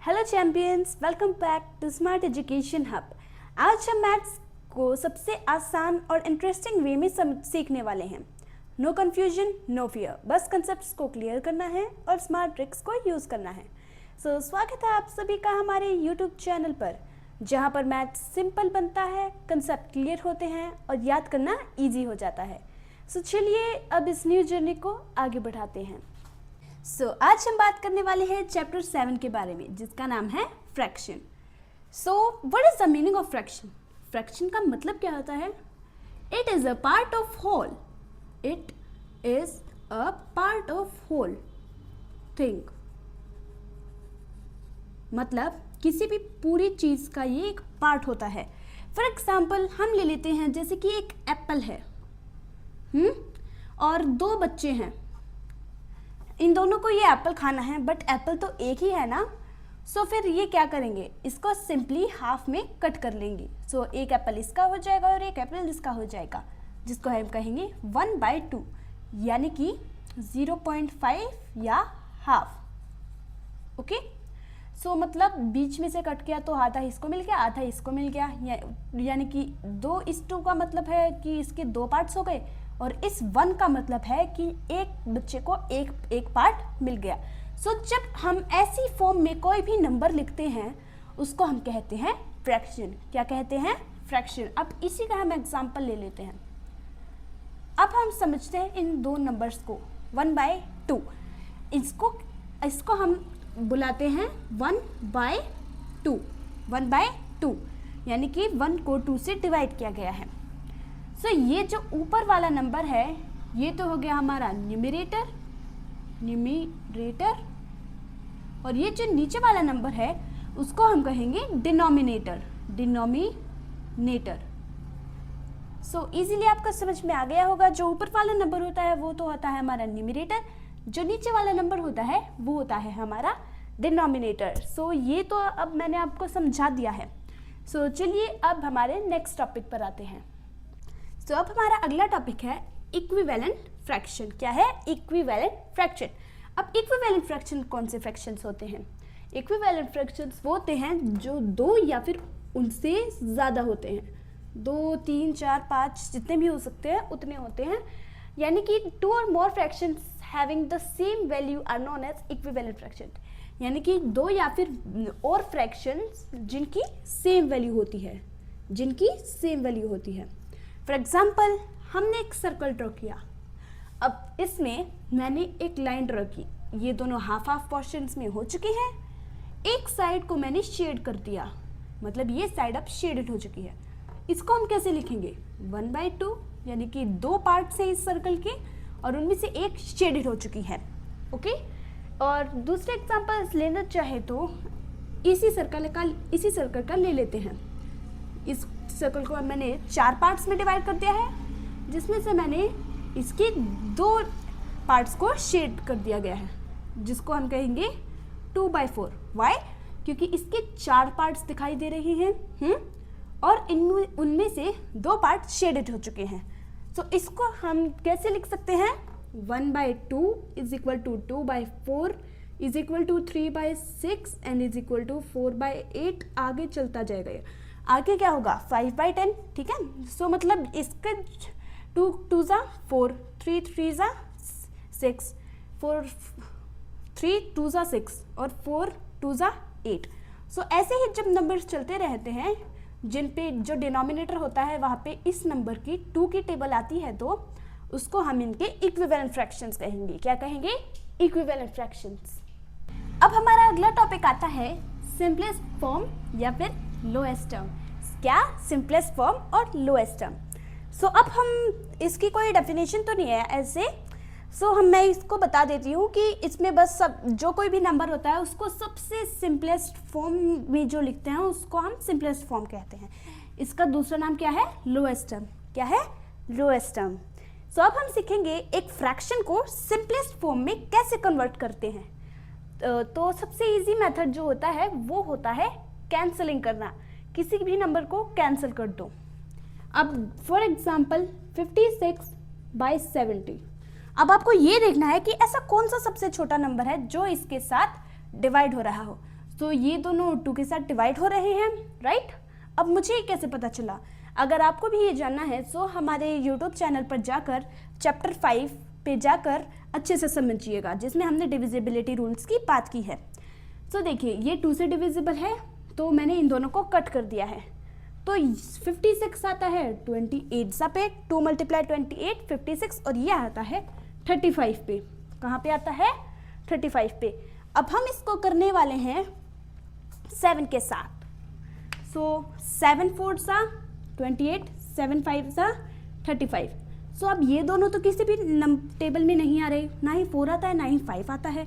Hello champions, welcome back to smart education hub. आज हम maths को सबसे आसान और इंटरेस्टिंग वे में सीखने वाले हैं। नो कन्फ्यूजन, नो फियर, बस कंसेप्ट्स को क्लियर करना है और स्मार्ट ट्रिक्स को यूज़ करना है। स्वागत है आप सभी का हमारे यूट्यूब चैनल पर, जहां पर मैथ्स सिंपल बनता है, कंसेप्ट क्लियर होते हैं और याद करना ईजी हो जाता है। चलिए अब इस न्यू जर्नी को आगे बढ़ाते हैं। आज हम बात करने वाले हैं चैप्टर 7 के बारे में, जिसका नाम है fraction. What is the meaning of fraction? Fraction का मतलब क्या होता है? It is a part of whole. It is a part of whole thing. मतलब किसी भी पूरी चीज का ये एक पार्ट होता है। फॉर एग्जाम्पल हम ले लेते हैं, जैसे कि एक एप्पल है और दो बच्चे हैं। इन दोनों को ये एप्पल खाना है, बट एप्पल तो एक ही है ना। फिर ये क्या करेंगे, इसको सिंपली हाफ में कट कर लेंगे। एक एप्पल इसका हो जाएगा और एक एप्पल इसका हो जाएगा, जिसको हम कहेंगे 1/2, यानी कि 0.5 या हाफ। ओके, मतलब बीच में से कट किया तो आधा इसको मिल गया, आधा इसको मिल गया, यानी कि 2:2 का मतलब है कि इसके 2 पार्ट्स हो गए, और इस 1 का मतलब है कि एक बच्चे को एक पार्ट मिल गया। जब हम ऐसी फॉर्म में कोई भी नंबर लिखते हैं उसको हम कहते हैं फ्रैक्शन। क्या कहते हैं? फ्रैक्शन। अब इसी का हम एग्जांपल ले लेते हैं। अब हम समझते हैं इन दो नंबर्स को 1/2। इसको हम बुलाते हैं 1/2। 1/2 यानी कि 1 को 2 से डिवाइड किया गया है। ये जो ऊपर वाला नंबर है ये तो हो गया हमारा न्यूमरेटर, और ये जो नीचे वाला नंबर है उसको हम कहेंगे डिनोमिनेटर। इजीली आपका समझ में आ गया होगा। जो ऊपर वाला नंबर होता है वो तो होता है हमारा न्यूमरेटर, जो नीचे वाला नंबर होता है वो होता है हमारा डिनोमिनेटर। ये तो अब मैंने आपको समझा दिया है। चलिए अब हमारे नेक्स्ट टॉपिक पर आते हैं। अब हमारा अगला टॉपिक है इक्विवेलेंट फ्रैक्शन। क्या है? Equivalent fraction. अब इक्विवेलेंट फ्रैक्शन कौन से फ्रैक्शंस होते हैं? इक्विवेलेंट फ्रैक्शंस वो होते हैं जो 2 या फिर उनसे ज़्यादा होते हैं। 2, 3, 4, 5 जितने भी हो सकते हैं उतने होते हैं, यानी कि 2 और more fractions having the same value are known as equivalent fraction. यानी कि 2 या फिर और फ्रैक्शंस जिनकी सेम वैल्यू होती है। फॉर एग्जाम्पल हमने एक सर्कल ड्रॉ किया। अब इसमें मैंने एक लाइन ड्रॉ की। ये दोनों हाफ पोर्शंस में हो चुके हैं। एक साइड को मैंने शेड कर दिया, मतलब ये साइड अब शेडेड हो चुकी है। इसको हम कैसे लिखेंगे? 1/2, यानी कि 2 पार्ट्स हैं इस सर्कल के और उनमें से एक शेडेड हो चुकी है। ओके, और दूसरे एग्जाम्पल लेना चाहे तो इसी सर्कल का ले लेते हैं। इस सर्कल को मैंने 4 पार्ट्स में डिवाइड कर दिया है, जिसमें से मैंने इसके 2 पार्ट्स को शेड कर दिया गया है, जिसको हम कहेंगे 2/4। वाई? क्योंकि इसके 4 पार्ट्स दिखाई दे रहे हैं और उनमें से 2 पार्ट शेडेड हो चुके हैं। इसको हम कैसे लिख सकते हैं? 1/2 is equal to 2/4 is equal to 3/6 and is equal to 4/8। आगे चलता जाएगा। आगे क्या होगा? 5/10। ठीक है, मतलब इसका 2 2 4, 3 3 6, 3 2 6 और 4 2 8। ऐसे ही जब नंबर्स चलते रहते हैं, जिन पे जो डिनोमिनेटर होता है वहाँ पे इस नंबर की 2 की टेबल आती है, तो उसको हम इनके इक्विवेलेंट फ्रैक्शंस कहेंगे। क्या कहेंगे? Equivalent fractions. अब हमारा अगला टॉपिक आता है सिंपलेस्ट फॉर्म या फिर लोएस्ट टर्म। क्या? सिंपलेस्ट फॉर्म और लोएस्ट टर्म। अब हम इसकी कोई डेफिनेशन तो नहीं है ऐसे। मैं इसको बता देती हूँ कि इसमें बस जो कोई भी नंबर होता है उसको सबसे सिंपलेस्ट फॉर्म में जो लिखते हैं उसको हम सिंपलेस्ट फॉर्म कहते हैं। इसका दूसरा नाम क्या है? Lowest term. क्या है? Lowest term. अब हम सीखेंगे एक फ्रैक्शन को सिंपलेस्ट फॉर्म में कैसे कन्वर्ट करते हैं। तो सबसे इजी मेथड जो होता है वो होता है कैंसलिंग करना। किसी भी नंबर को कैंसिल कर दो। अब फॉर एग्जाम्पल 56/70। अब आपको ये देखना है कि ऐसा कौन सा सबसे छोटा नंबर है जो इसके साथ डिवाइड हो रहा हो। तो ये दोनों 2 के साथ डिवाइड हो रहे हैं, राइट। अब मुझे ये कैसे पता चला? अगर आपको भी ये जानना है तो हमारे यूट्यूब चैनल पर जाकर चैप्टर 5 पे जाकर अच्छे से समझिएगा, जिसमें हमने डिविजिबिलिटी रूल्स की बात की है। तो देखिए ये 2 से डिविजिबल है, तो मैंने इन दोनों को कट कर दिया है। तो 56 आता है 28 सा पे, 2 × 28 56, और ये आता है 35 पे। कहाँ पे आता है? 35 पे। अब हम इसको करने वाले हैं 7 के साथ। सो 7 4 सा 28, 7 5 सा 35। सो अब ये दोनों तो किसी भी टेबल में नहीं आ रहे, ना ही 4 आता है ना ही 5 आता है।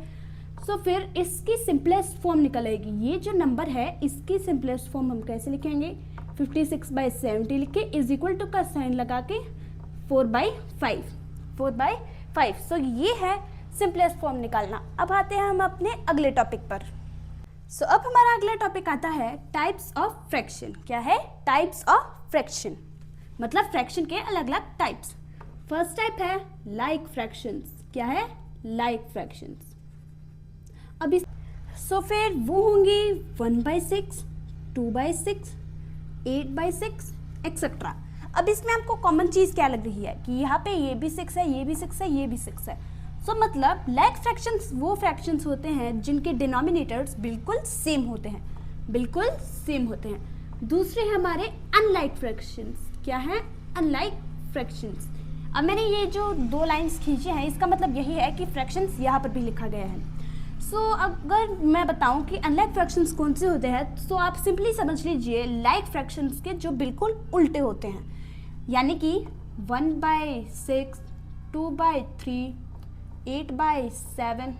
सो फिर इसकी सिंपलेस्ट फॉर्म निकल आएगी। ये जो नंबर है इसकी सिंपलेस्ट फॉर्म हम कैसे लिखेंगे? 56/70 लिख के इज इक्वल टू का साइन लगा के 4/5। सो ये है सिंपलेस्ट फॉर्म निकालना। अब आते हैं हम अपने अगले टॉपिक पर। सो अब हमारा अगला टॉपिक आता है टाइप्स ऑफ फ्रैक्शन। क्या है? टाइप्स ऑफ फ्रैक्शन, मतलब फ्रैक्शन के अलग अलग टाइप्स। फर्स्ट टाइप है लाइक फ्रैक्शंस। क्या है? Like fractions. अब इस फिर वो होंगे 1/6, 2/6, 8/6 एक्सेट्रा। अब इसमें आपको कॉमन चीज़ क्या लग रही है कि यहाँ पे ये भी 6 है, ये भी 6 है, ये भी 6 है। मतलब लाइक फ्रैक्शंस वो फ्रैक्शंस होते हैं जिनके डिनोमिनेटर्स बिल्कुल सेम होते हैं, बिल्कुल सेम होते हैं। दूसरे हमारे अनलाइक फ्रैक्शंस। क्या है? Unlike fractions. अब मैंने ये जो 2 लाइन्स खींची हैं इसका मतलब यही है कि फ्रैक्शंस यहाँ पर भी लिखा गया है। अगर मैं बताऊं कि अनलाइक फ्रैक्शंस कौन से होते हैं, तो आप सिंपली समझ लीजिए लाइक फ्रैक्शंस के जो बिल्कुल उल्टे होते हैं, यानी कि 1/6, 2/3, 8/7।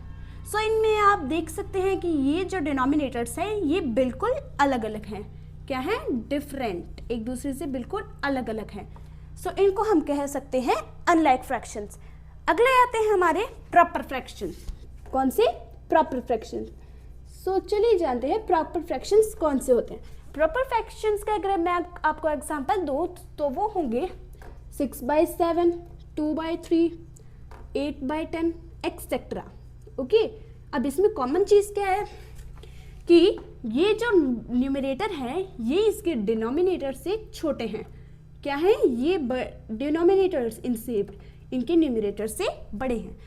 इनमें आप देख सकते हैं कि ये जो डिनोमिनेटर्स हैं ये बिल्कुल अलग अलग हैं। क्या है? डिफरेंट, एक दूसरे से बिल्कुल अलग अलग हैं। इनको हम कह सकते हैं अनलाइक फ्रैक्शंस। अगले आते हैं हमारे प्रॉपर फ्रैक्शंस। कौन से? Proper fractions. चलिए जानते हैं प्रॉपर फ्रैक्शंस कौन से होते हैं। प्रॉपर फ्रैक्शंस का अगर मैं आपको एग्जांपल दूँ तो वो होंगे 6/7, 2/3, 8/10 एक्सेट्रा। ओके। अब इसमें कॉमन चीज़ क्या है कि ये जो न्यूमरेटर है ये इसके डिनोमिनेटर से छोटे हैं। क्या है? ये डिनोमिनेटर्स इनके न्यूमरेटर से बड़े हैं।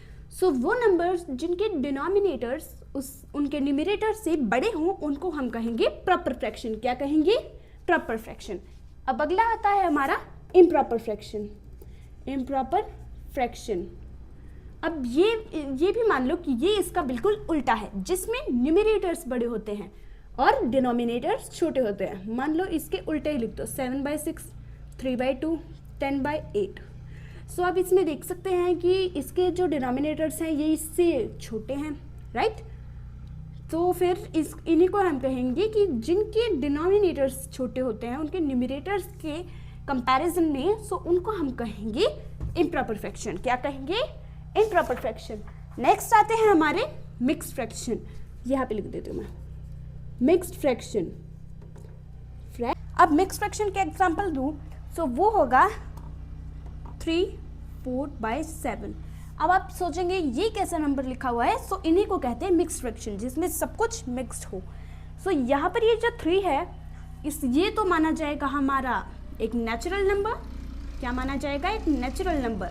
वो नंबर्स जिनके डिनोमिनेटर्स उनके न्यूमरेटर से बड़े हों उनको हम कहेंगे प्रॉपर फ्रैक्शन। क्या कहेंगे? Proper fraction. अब अगला आता है हमारा इम्प्रॉपर फ्रैक्शन। Improper fraction. अब ये भी मान लो कि ये इसका बिल्कुल उल्टा है, जिसमें न्यूमरेटर्स बड़े होते हैं और डिनोमिनेटर्स छोटे होते हैं। मान लो इसके उल्टे ही लिख दो 7/6, 3/2, 10/8। अब इसमें देख सकते हैं कि इसके जो डिनोमिनेटर्स हैं ये इससे छोटे हैं, राइट। फिर इन्हीं को हम कहेंगे कि जिनके डिनोमिनेटर्स छोटे होते हैं उनके न्यूमरेटर्स के कंपैरिजन में उनको हम कहेंगे इम्प्रॉपर फ्रैक्शन। क्या कहेंगे? Improper fraction. नेक्स्ट आते हैं हमारे मिक्स्ड फ्रैक्शन। यहाँ पे लिख देती हूँ मैं, मिक्स्ड फ्रैक्शन। अब मिक्स्ड फ्रैक्शन के एग्जांपल दूँ वो होगा 3/4/7। अब आप सोचेंगे ये कैसा नंबर लिखा हुआ है? इन्हीं को कहते हैं मिक्स्ड फ्रैक्शन, जिसमें सब कुछ मिक्स्ड हो। यहाँ पर ये जो 3 है ये तो माना जाएगा हमारा एक नेचुरल नंबर। क्या माना जाएगा? एक नेचुरल नंबर।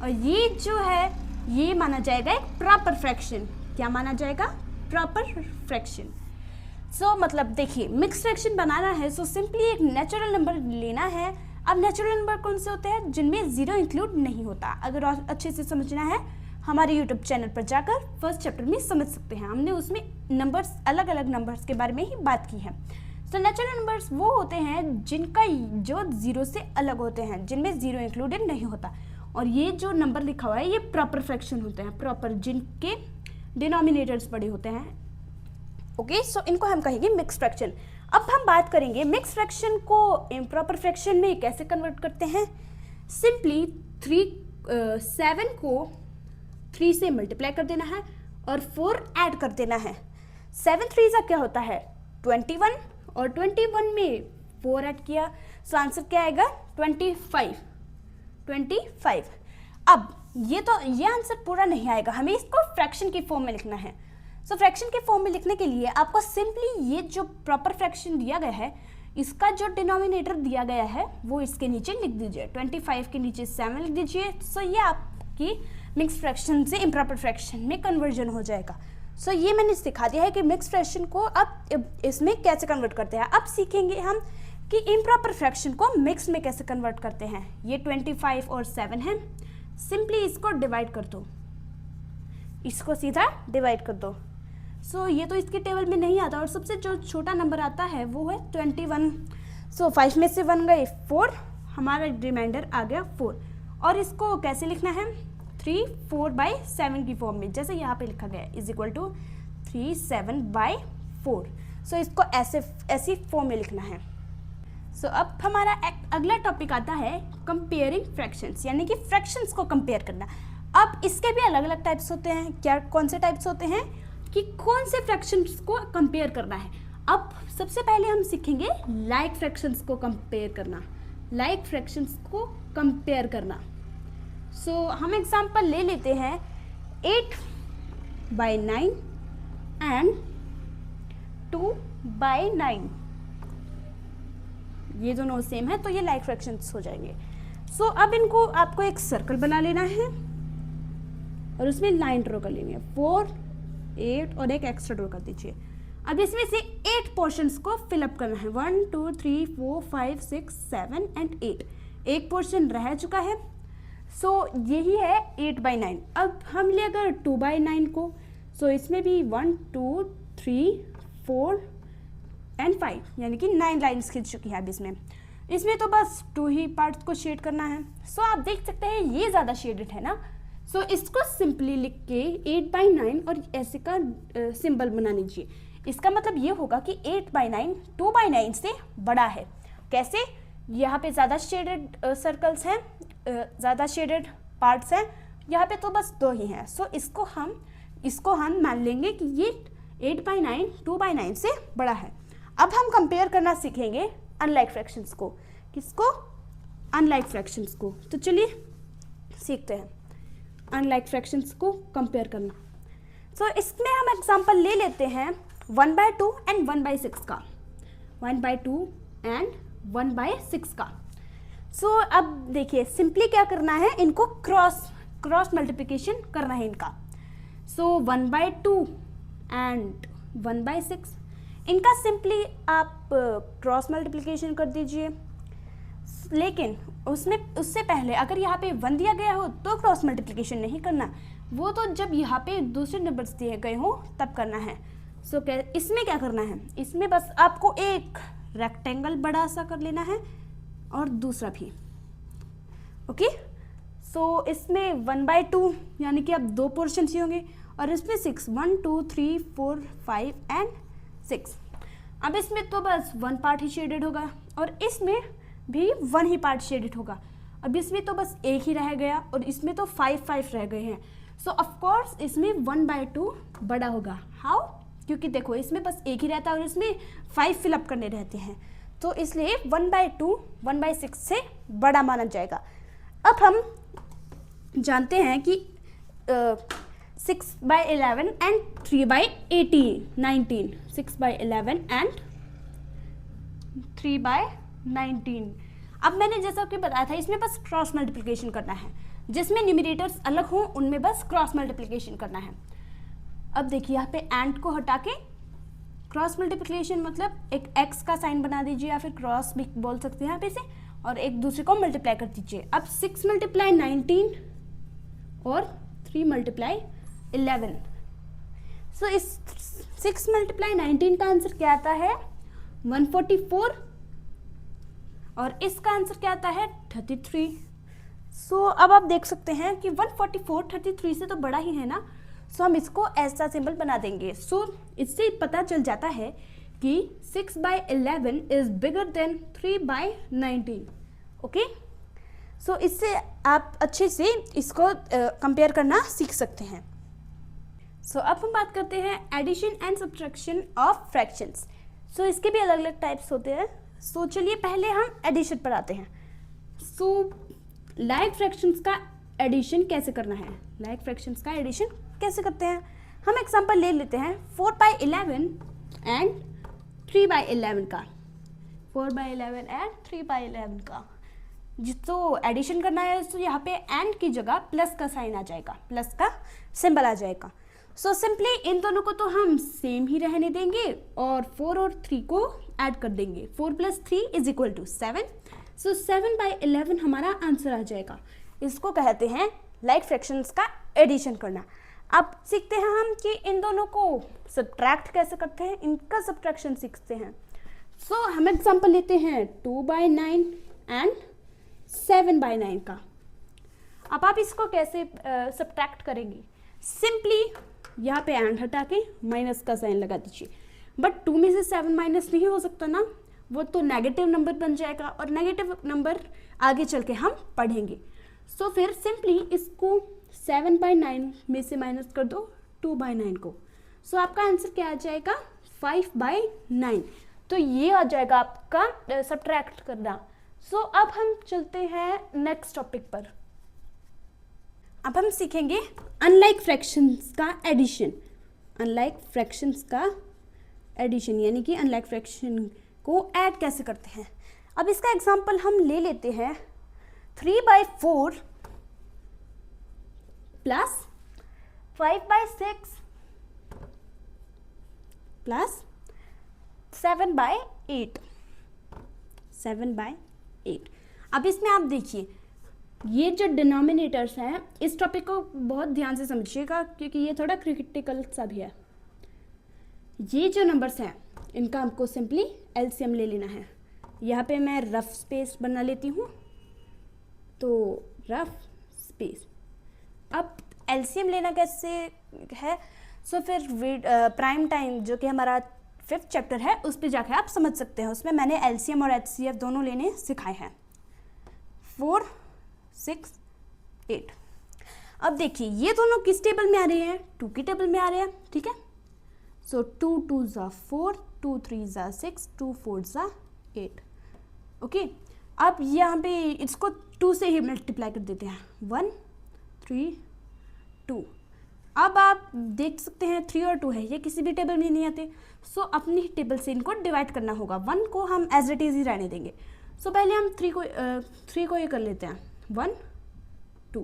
और ये जो है ये माना जाएगा एक प्रॉपर फ्रैक्शन। क्या माना जाएगा? Proper fraction. मतलब देखिए मिक्स्ड फ्रैक्शन बनाना है सिंपली एक नेचुरल नंबर लेना है। अब नेचुरल नंबर कौन से होते हैं? जिनमें 0 इंक्लूड नहीं होता। अगर और अच्छे से समझना है हमारे यूट्यूब चैनल पर जाकर फर्स्ट चैप्टर में समझ सकते हैं। हमने उसमें नंबर्स, अलग अलग नंबर्स के बारे में ही बात की है। नेचुरल नंबर्स वो होते हैं जिनका जो 0 से अलग होते हैं, जिनमें 0 इंक्लूडेड नहीं होता। और ये जो नंबर लिखा हुआ है ये प्रॉपर फ्रैक्शन होते हैं, प्रॉपर, जिनके डिनोमिनेटर्स बड़े होते हैं। ओके। इनको हम कहेंगे मिक्स्ड फ्रैक्शन। अब हम बात करेंगे मिक्स्ड फ्रैक्शन को इम्प्रॉपर फ्रैक्शन में कैसे कन्वर्ट करते हैं। सिंपली 7 को 3 से मल्टीप्लाई कर देना है और 4 ऐड कर देना है। 7 3 का क्या होता है? 21, और 21 में 4 ऐड किया आंसर क्या आएगा? 25। अब ये आंसर पूरा नहीं आएगा, हमें इसको फ्रैक्शन की फॉर्म में लिखना है। सो फ्रैक्शन के फॉर्म में लिखने के लिए आपको सिंपली ये जो प्रॉपर फ्रैक्शन दिया गया है इसका जो डिनोमिनेटर दिया गया है वो इसके नीचे लिख दीजिए, 25 के नीचे 7 लिख दीजिए। सो ये आपकी मिक्स फ्रैक्शन से इम्प्रॉपर फ्रैक्शन में कन्वर्जन हो जाएगा। सो ये मैंने सिखा दिया है कि मिक्स फ्रैक्शन को अब इसमें कैसे कन्वर्ट करते हैं। अब सीखेंगे हम कि इम्प्रॉपर फ्रैक्शन को मिक्स में कैसे कन्वर्ट करते हैं। ये 25 और 7 है, सिंपली इसको डिवाइड कर दो, इसको सीधा डिवाइड कर दो। सो ये तो इसके टेबल में नहीं आता और सबसे जो छोटा नंबर आता है वो है 21। सो 5 में से 1 गए 4, हमारा रिमाइंडर आ गया 4। और इसको कैसे लिखना है, 3 4/7 की फॉर्म में, जैसे यहाँ पे लिखा गया इज इक्वल टू 3 7/4। सो इसको ऐसी फॉर्म में लिखना है। सो अब हमारा अगला टॉपिक आता है कंपेयरिंग फ्रैक्शंस, यानी कि फ्रैक्शंस को कंपेयर करना। अब इसके भी अलग अलग टाइप्स होते हैं। क्या कौन से टाइप्स होते हैं कि कौन से फ्रैक्शंस को कंपेयर करना है। अब सबसे पहले हम सीखेंगे लाइक फ्रैक्शंस को कंपेयर करना, लाइक फ्रैक्शंस को कंपेयर करना। सो हम एग्जांपल ले लेते हैं 8/9 एंड 2/9। ये दोनों सेम है तो ये लाइक फ्रैक्शंस हो जाएंगे। सो अब इनको आपको एक सर्कल बना लेना है और उसमें लाइन ड्रॉ कर लेनी है, 4 8 और एक एक्स्ट्रा ड्रॉ कर दीजिए। अब इसमें से 8 पोर्शंस को फिलअप करना है, 1 2 3 4 5 6 7 एंड 8। एक पोर्शन रह चुका है। सो यही है 8/9। अब हम ले अगर 2/9 को, सो इसमें भी 1 2 3 4 एंड 5, यानी कि 9 लाइन्स खींच चुकी है। अब इसमें तो बस 2 ही पार्ट्स को शेड करना है। सो आप देख सकते हैं ये ज़्यादा शेडेड है ना। सो इसको सिंपली लिख के 8/9 और ऐसे का सिंबल बना लीजिए। इसका मतलब ये होगा कि 8/9 2/9 से बड़ा है। कैसे, यहाँ पे ज़्यादा शेडेड सर्कल्स हैं, ज़्यादा शेडेड पार्ट्स हैं, यहाँ पे तो बस 2 ही हैं। सो इसको हम मान लेंगे कि ये 8/9 2/9 से बड़ा है। अब हम कंपेयर करना सीखेंगे अनलाइक फ्रैक्शंस को। किसको, अनलाइक फ्रैक्शंस को। तो चलिए सीखते हैं अनलाइक फ्रैक्शंस को कंपेयर करना। सो इसमें हम एग्जांपल ले लेते हैं 1/2 एंड 1/6 का, 1/2 एंड 1/6 का। सो अब देखिए सिंपली क्या करना है, इनको क्रॉस मल्टीप्लिकेशन करना है इनका। सो 1/2 एंड 1/6, इनका सिंपली आप क्रॉस मल्टीप्लिकेशन कर दीजिए। लेकिन उससे पहले अगर यहाँ पे 1 दिया गया हो तो क्रॉस मल्टीप्लिकेशन नहीं करना, वो तो जब यहाँ पे दूसरे नंबर्स दिए गए हो तब करना है। सो इसमें क्या करना है, इसमें बस आपको एक रेक्टेंगल बड़ा सा कर लेना है और दूसरा भी। ओके, सो इसमें 1/2 यानी कि अब 2 पोर्शन ही होंगे और इसमें 6 1 2 3 4 5 एंड 6। अब इसमें तो बस 1 पार्ट ही शेडेड होगा और इसमें भी 1 ही पार्ट शेडेड होगा। अब इसमें तो बस एक ही रह गया और इसमें तो 5 रह गए हैं। सो ऑफकोर्स इसमें 1/2 बड़ा होगा। हाउ, क्योंकि देखो इसमें बस एक ही रहता है और इसमें 5 फिलअप करने रहते हैं, तो इसलिए 1/2 1/6 से बड़ा माना जाएगा। अब हम जानते हैं कि 6/11 एंड 3/19, 6/11 एंड 3/19। अब मैंने जैसा कि बताया था इसमें बस क्रॉस मल्टीप्लिकेशन करना है, जिसमें न्यूमरेटर्स अलग हों उनमें बस क्रॉस मल्टीप्लिकेशन करना है। अब देखिए यहाँ पे एंड को हटा के क्रॉस मल्टीप्लिकेशन मतलब एक एक्स का साइन बना दीजिए या फिर क्रॉस भी बोल सकते हैं यहाँ पे से, और एक दूसरे को मल्टीप्लाई कर दीजिए। अब 6 × 19 और 3 × 11। सो इस 6 × 19 का आंसर क्या आता है 144 और इसका आंसर क्या आता है 33। सो अब आप देख सकते हैं कि 144 33 से तो बड़ा ही है ना। सो हम इसको ऐसा सिंबल बना देंगे। सो इससे पता चल जाता है कि 6/11 इज बिगर देन 3/19। ओके, सो इससे आप अच्छे से इसको कंपेयर करना सीख सकते हैं। सो अब हम बात करते हैं addition and subtraction of fractions. So इसके भी अलग अलग टाइप्स होते हैं। सो चलिए पहले हम एडिशन पर आते हैं। सो लाइक फ्रैक्शंस का एडिशन कैसे करना है, लाइक फ्रैक्शंस का एडिशन कैसे करते हैं। हम एग्जांपल ले लेते हैं 4/11 एंड 3/11 का। 4/11 एंड 3/11 का जिसको एडिशन करना है तो यहाँ पे एंड की जगह प्लस का साइन आ जाएगा, प्लस का सिंबल आ जाएगा। सो सिंपली इन दोनों को तो हम सेम ही रहने देंगे और 4 और 3 को ऐड कर देंगे। 4 + 3 = 7। सो 7/11 हमारा आंसर आ जाएगा। इसको कहते हैं लाइक फ्रैक्शंस का एडिशन करना। अब सीखते हैं हम कि इन दोनों को सब्ट्रैक्ट कैसे करते हैं, इनका सब्ट्रैक्शन सीखते हैं। सो हम एग्जांपल लेते हैं 2/9 एंड 7/9 का। अब आप इसको कैसे सब्ट्रैक्ट करेंगे, सिंपली यहाँ पे एंड हटा के माइनस का साइन लगा दीजिए। बट 2 में से 7 माइनस नहीं हो सकता ना, वो तो नेगेटिव नंबर बन जाएगा और नेगेटिव नंबर आगे चल के हम पढ़ेंगे। सो फिर सिंपली इसको 7/9 में से माइनस कर दो 2/9 को। सो आपका आंसर क्या आ जाएगा 5/9। तो ये आ जाएगा आपका सब्ट्रैक्ट करना। सो अब हम चलते हैं नेक्स्ट टॉपिक पर। अब हम सीखेंगे अनलाइक फ्रैक्शंस का एडिशन। अनलाइक फ्रैक्शंस का एडिशन यानी कि अनलाइक फ्रैक्शन को ऐड कैसे करते हैं। अब इसका एग्जांपल हम ले लेते हैं 3/4 प्लस 5/6 प्लस 7/8। 7/8। अब इसमें आप देखिए ये जो डिनोमिनेटर्स हैं, इस टॉपिक को बहुत ध्यान से समझिएगा क्योंकि ये थोड़ा क्रिटिकल सा भी है। ये जो नंबर्स हैं इनका हमको सिंपली एलसीएम ले लेना है। यहाँ पे मैं रफ स्पेस बना लेती हूँ, तो रफ स्पेस। अब एलसीएम लेना कैसे है, सो फिर प्राइम टाइम जो कि हमारा 5th चैप्टर है उस पर जाके आप समझ सकते हैं। उसमें मैंने एलसीएम और एचसीएफ दोनों लेने सिखाए हैं। 4, 6, 8। अब देखिए ये दोनों किस टेबल में आ रहे हैं, 2 की टेबल में आ रहे हैं, ठीक है। सो 2 2 ज़ा 4, 2 3 ज़ा 6, 2 4 ज़ा 8। ओके, अब यहाँ पे इसको 2 से ही मल्टीप्लाई कर देते हैं। 1 3 2। अब आप देख सकते हैं 3 और 2 है, ये किसी भी टेबल में नहीं आते। सो अपनी टेबल से इनको डिवाइड करना होगा। 1 को हम एज इट इज़ ही रहने देंगे। सो पहले हम 3 को ये कर लेते हैं 1 2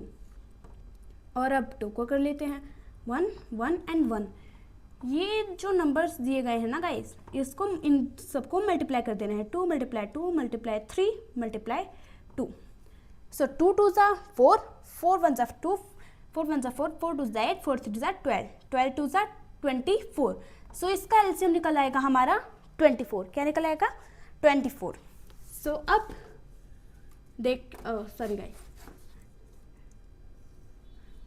और अब 2 को कर लेते हैं 1 1 एंड 1। ये जो नंबर्स दिए गए हैं ना गाइस, इसको इन सबको मल्टीप्लाई कर देना है। 2 × 2 × 3 × 2। सो 2 2 ज़ा 4, 4 1 ज़ा 2, 4 1 ज़ा 4, 4 2 ज़ा 8, 4 3 ज़ा 12, 12 2 ज़ा 24। सो इसका एलसीएम निकल आएगा हमारा 24। क्या निकल आएगा 24। सो अब सॉरी गाइस,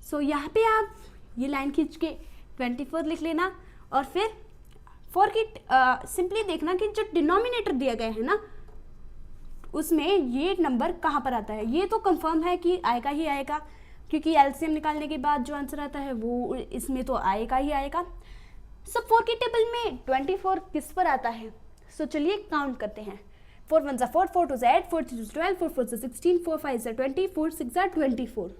सो यहाँ पे आप ये लाइन खींच के 24 लिख लेना और फिर 4 की सिंपली देखना कि जो डिनोमिनेटर दिया गया है ना उसमें ये नंबर कहाँ पर आता है। ये तो कंफर्म है कि आएगा ही आएगा क्योंकि एलसीएम निकालने के बाद जो आंसर आता है वो इसमें तो आएगा ही आएगा। सो 4 की टेबल में 24 किस पर आता है, सो चलिए काउंट करते हैं। 4 1 ज़ा 4, 4 2 ज़ा 8, 4 3 ज़ा 12, 4 4 ज़ा 16, 4 5 ज़ा 20, 4 6 ज़ा 24।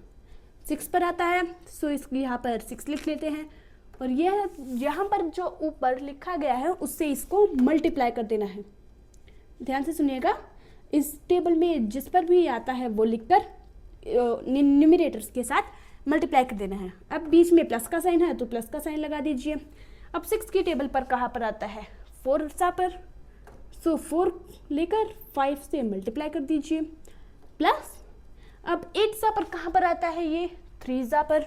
6 पर आता है। सो इसको यहाँ पर 6 लिख लेते हैं और यह यहाँ पर जो ऊपर लिखा गया है उससे इसको मल्टीप्लाई कर देना है। ध्यान से सुनिएगा, इस टेबल में जिस पर भी आता है वो लिखकर न्यूमरेटर्स के साथ मल्टीप्लाई कर देना है। अब बीच में प्लस का साइन है तो प्लस का साइन लगा दीजिए। अब 6 की टेबल पर कहाँ पर आता है 4 सा पर, सो 4 लेकर 5 से मल्टीप्लाई कर दीजिए प्लस अब 8 सा पर कहाँ पर आता है ये 3 सा पर,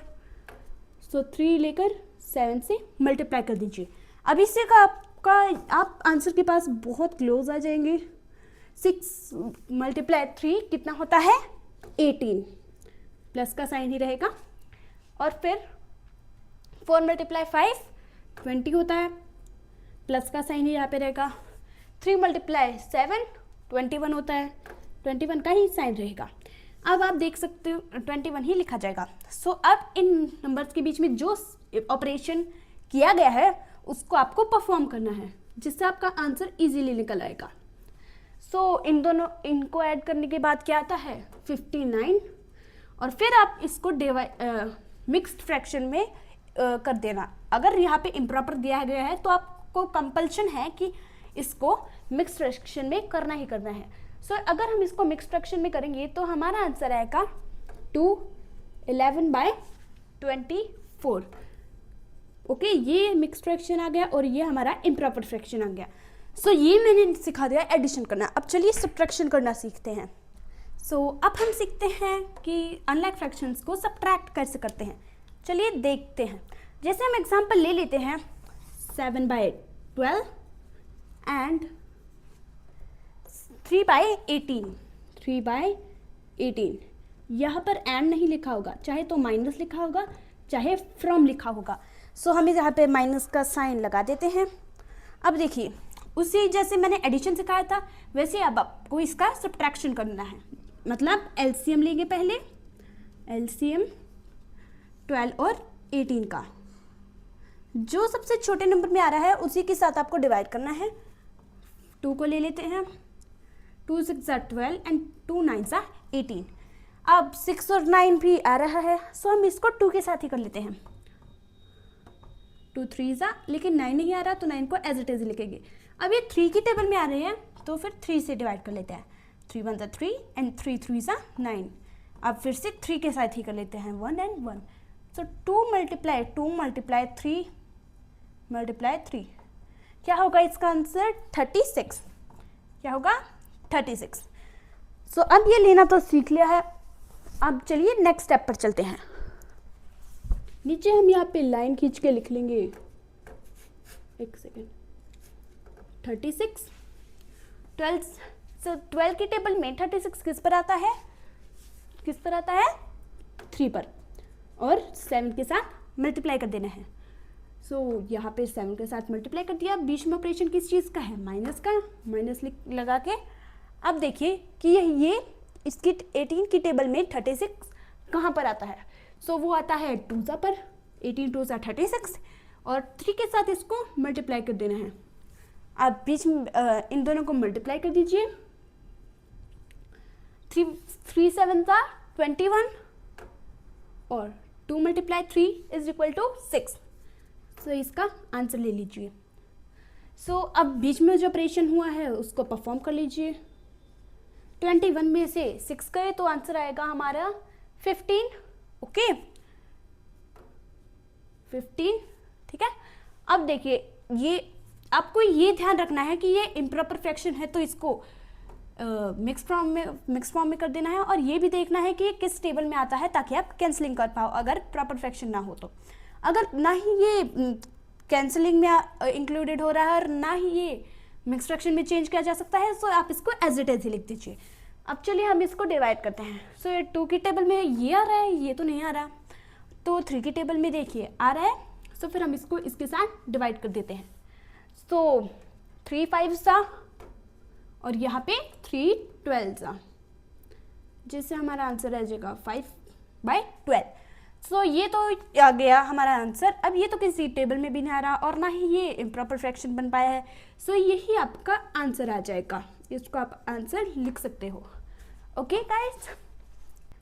सो 3 लेकर 7 से मल्टीप्लाई कर दीजिए। अब इससे का आपका आप आंसर के पास बहुत क्लोज आ जाएंगे। 6 × 3 कितना होता है 18, प्लस का साइन ही रहेगा। और फिर 4 × 5 20 होता है, प्लस का साइन ही यहाँ पे रहेगा। 3 × 7 21 होता है, 21 का ही साइन रहेगा। अब आप देख सकते हो 21 ही लिखा जाएगा। सो अब इन नंबर्स के बीच में जो ऑपरेशन किया गया है उसको आपको परफॉर्म करना है जिससे आपका आंसर इजीली निकल आएगा। सो इनको ऐड करने के बाद क्या आता है 59 और फिर आप इसको मिक्स्ड फ्रैक्शन में कर देना अगर यहाँ पे इम्प्रॉपर दिया गया है तो आपको कंपल्शन है कि इसको मिक्स फ्रैक्शन में करना ही करना है। सो अगर हम इसको मिक्स फ्रैक्शन में करेंगे तो हमारा आंसर आएगा 211/24। ओके, ये मिक्स फ्रैक्शन आ गया और ये हमारा इम्प्रॉपर फ्रैक्शन आ गया। सो ये मैंने सिखा दिया एडिशन करना। अब चलिए सब्ट्रैक्शन करना सीखते हैं। सो अब हम सीखते हैं कि अनलाइक फ्रैक्शंस को सब्ट्रैक्ट कैसे करते हैं। चलिए देखते हैं। जैसे हम एग्जांपल ले लेते हैं 7/12 एंड 3/18। 3/18 यहाँ पर एंड नहीं लिखा होगा, चाहे तो माइनस लिखा होगा चाहे फ्रॉम लिखा होगा। सो हम यहाँ पे माइनस का साइन लगा देते हैं। अब देखिए, उसी जैसे मैंने एडिशन सिखाया था वैसे अब आपको इसका सब्ट्रैक्शन करना है। मतलब एलसीएम लेंगे पहले, एलसीएम 12 और 18 का, जो सबसे छोटे नंबर में आ रहा है उसी के साथ आपको डिवाइड करना है। 2 को ले लेते हैं, 2 6 12 एंड 2 9 18। अब 6 और 9 भी आ रहा है, सो हम इसको 2 के साथ ही कर लेते हैं। 2 3 लेकिन 9 नहीं आ रहा तो 9 को एज इट इज लिखेंगे। अब ये 3 की टेबल में आ रहे हैं तो फिर 3 से डिवाइड कर लेते हैं। 3 1 3 एंड 3 3 9। अब फिर से 3 के साथ ही कर लेते हैं, 1 एंड 1। सो 2 × 3 × 3 क्या होगा इसका आंसर? 36। क्या होगा? 36। सो अब ये लेना तो सीख लिया है। अब चलिए नेक्स्ट स्टेप पर चलते हैं। नीचे हम यहाँ पे लाइन खींच के लिख लेंगे, एक सेकेंड, 36 12। सो 12 की टेबल में 36 किस पर आता है? किस पर आता है? 3 पर, और 7 के साथ मल्टीप्लाई कर देना है। सो यहाँ पे 7 के साथ मल्टीप्लाई कर दिया। बीच में ऑपरेशन किस चीज़ का है? माइनस का। माइनस लगा के अब देखिए कि ये इसकी 18 की टेबल में 36 कहाँ पर आता है? सो वो आता है 2 पर, 18 2 36, और 3 के साथ इसको मल्टीप्लाई कर देना है। आप बीच में इन दोनों को मल्टीप्लाई कर दीजिए। 3 7 21 और 2 × 3 = 6। सो इसका आंसर ले लीजिए। सो अब बीच में जो ऑपरेशन हुआ है उसको परफॉर्म कर लीजिए। 21 में से 6 गए तो आंसर आएगा हमारा 15। ओके, 15, ठीक है। अब देखिए, ये आपको ये ध्यान रखना है कि ये इम्प्रॉपर फ्रैक्शन है तो इसको मिक्स फॉर्म में कर देना है, और ये भी देखना है कि ये किस टेबल में आता है ताकि आप कैंसलिंग कर पाओ अगर प्रॉपर फ्रैक्शन ना हो तो। अगर ना ही ये कैंसलिंग में इंक्लूडेड हो रहा है और ना ही ये मिक्स फ्रैक्शन में चेंज किया जा सकता है, सो आप इसको एज इट इज ही लिख दीजिए। अब चलिए हम इसको डिवाइड करते हैं। सो ये 2 की टेबल में ये आ रहा है, ये तो नहीं आ रहा, तो 3 की टेबल में देखिए आ रहा है। सो फिर हम इसको इसके साथ डिवाइड कर देते हैं। सो 3 5 और यहाँ पे 3 12 जिससे हमारा आंसर आ जाएगा 5/12। सो ये तो आ गया हमारा आंसर। अब ये तो किसी टेबल में भी नहीं आ रहा और ना ही ये इम्प्रॉपर फ्रैक्शन बन पाया है, सो यही आपका आंसर आ जाएगा। इसको आप आंसर लिख सकते हो। Okay guys,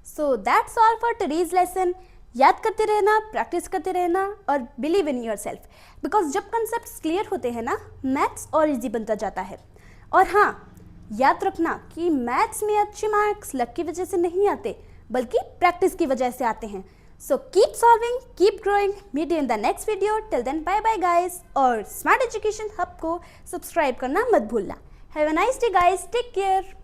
so that's all for today's lesson. याद करते रहना, प्रैक्टिस करते रहना और बिलीव इन योरसेल्फ, बिकॉज जब कंसेप्ट्स क्लियर होते हैं ना, मैथ्स और इजी बनता जाता है। और हाँ, याद रखना कि मैथ्स में अच्छे मार्क्स लक की वजह से नहीं आते, बल्कि प्रैक्टिस की वजह से आते हैं। So keep solving, keep growing. Meet you in the next video. Till then, bye bye guys. और Smart Education Hub को सब्सक्राइब करना मत भूलना। Have a nice day guys. Take care.